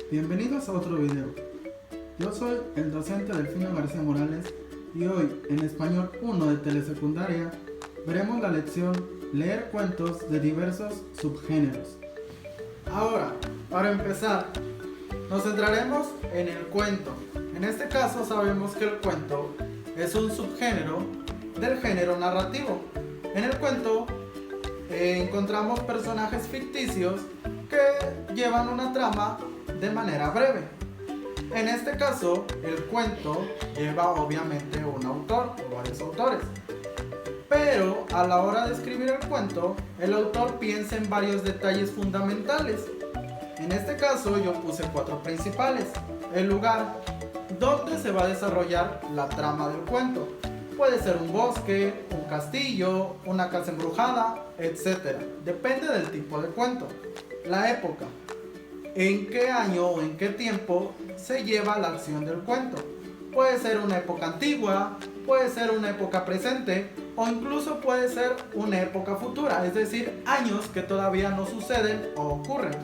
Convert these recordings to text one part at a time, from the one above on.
Bienvenidos a otro video. Yo soy el docente Delfino García Morales y hoy en Español 1 de Telesecundaria veremos la lección Leer cuentos de diversos subgéneros. Ahora, para empezar, nos centraremos en el cuento. En este caso sabemos que el cuento es un subgénero del género narrativo. En el cuento encontramos personajes ficticios que llevan una trama de manera breve. En este caso, el cuento lleva obviamente un autor o varios autores. Pero a la hora de escribir el cuento, el autor piensa en varios detalles fundamentales. En este caso yo puse 4 principales. El lugar donde se va a desarrollar la trama del cuento. Puede ser un bosque, un castillo, una casa embrujada, etc. Depende del tipo de cuento. La época. ¿En qué año o en qué tiempo se lleva la acción del cuento? Puede ser una época antigua, puede ser una época presente o incluso puede ser una época futura, es decir, años que todavía no suceden o ocurren.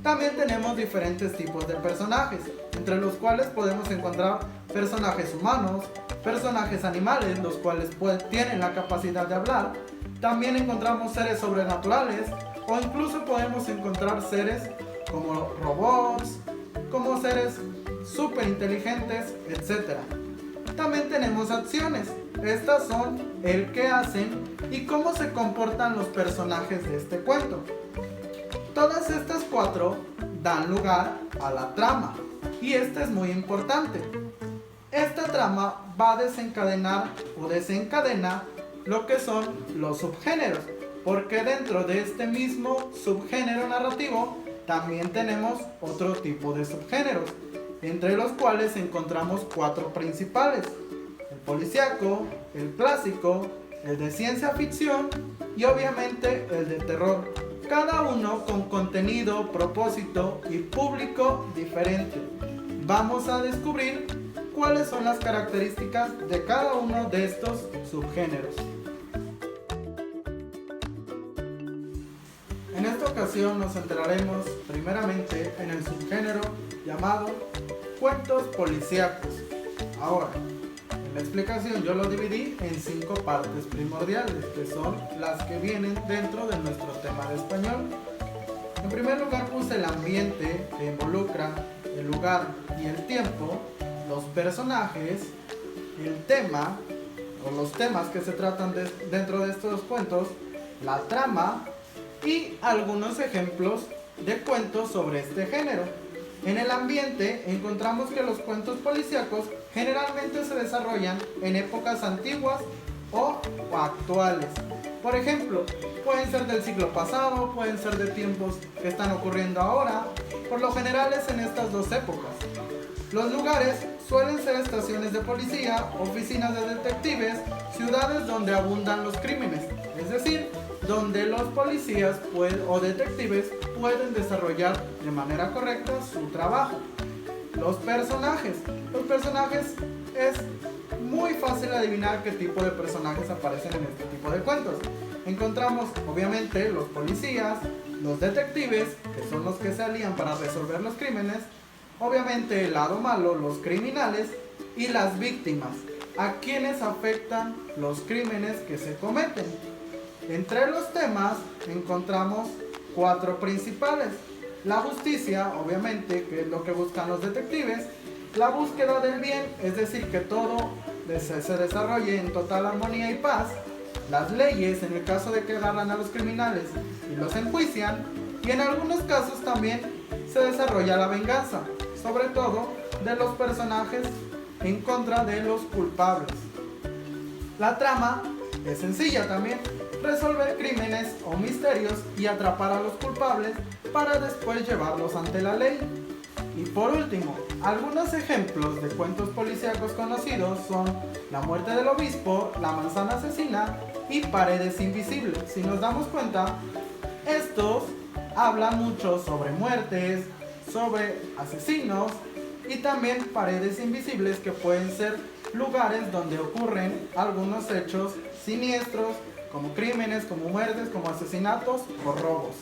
También tenemos diferentes tipos de personajes, entre los cuales podemos encontrar personajes humanos, personajes animales, los cuales tienen la capacidad de hablar. También encontramos seres sobrenaturales o incluso podemos encontrar seres como robots, como seres súper inteligentes, etc. También tenemos acciones. Estas son el qué hacen y cómo se comportan los personajes de este cuento. Todas estas 4 dan lugar a la trama y esta es muy importante. Esta trama va a desencadenar o desencadena lo que son los subgéneros, porque dentro de este mismo subgénero narrativo también tenemos otro tipo de subgéneros, entre los cuales encontramos 4 principales: el policíaco, el clásico, el de ciencia ficción y obviamente el de terror, cada uno con contenido, propósito y público diferente. Vamos a descubrir cuáles son las características de cada uno de estos subgéneros. En esta ocasión nos centraremos primeramente en el subgénero llamado cuentos policíacos. Ahora, en la explicación yo lo dividí en 5 partes primordiales, que son las que vienen dentro de nuestro tema de español. En primer lugar puse el ambiente que involucra el lugar y el tiempo, los personajes, el tema o los temas que se tratan dentro de estos cuentos, la trama y algunos ejemplos de cuentos sobre este género. En el ambiente encontramos que los cuentos policíacos generalmente se desarrollan en épocas antiguas o actuales. Por ejemplo, pueden ser del siglo pasado, pueden ser de tiempos que están ocurriendo ahora. Por lo general es en estas 2 épocas. Los lugares suelen ser estaciones de policía, oficinas de detectives, ciudades donde abundan los crímenes, es decir, donde los policías o detectives pueden desarrollar de manera correcta su trabajo. Los personajes es muy fácil adivinar qué tipo de personajes aparecen en este tipo de cuentos. Encontramos obviamente los policías, los detectives, que son los que se alían para resolver los crímenes, obviamente el lado malo, los criminales, y las víctimas, a quienes afectan los crímenes que se cometen. Entre los temas encontramos 4 principales: la justicia, obviamente, que es lo que buscan los detectives; la búsqueda del bien, es decir, que todo se desarrolle en total armonía y paz; las leyes, en el caso de que agarran a los criminales y los enjuician; y en algunos casos también se desarrolla la venganza, sobre todo de los personajes en contra de los culpables. La trama es sencilla también: resolver crímenes o misterios y atrapar a los culpables para después llevarlos ante la ley. Y por último, algunos ejemplos de cuentos policíacos conocidos son La muerte del obispo, La manzana asesina y Paredes invisibles. Si nos damos cuenta, estos hablan mucho sobre muertes, sobre asesinos y también paredes invisibles, que pueden ser lugares donde ocurren algunos hechos siniestros, como crímenes, como muertes, como asesinatos o robos.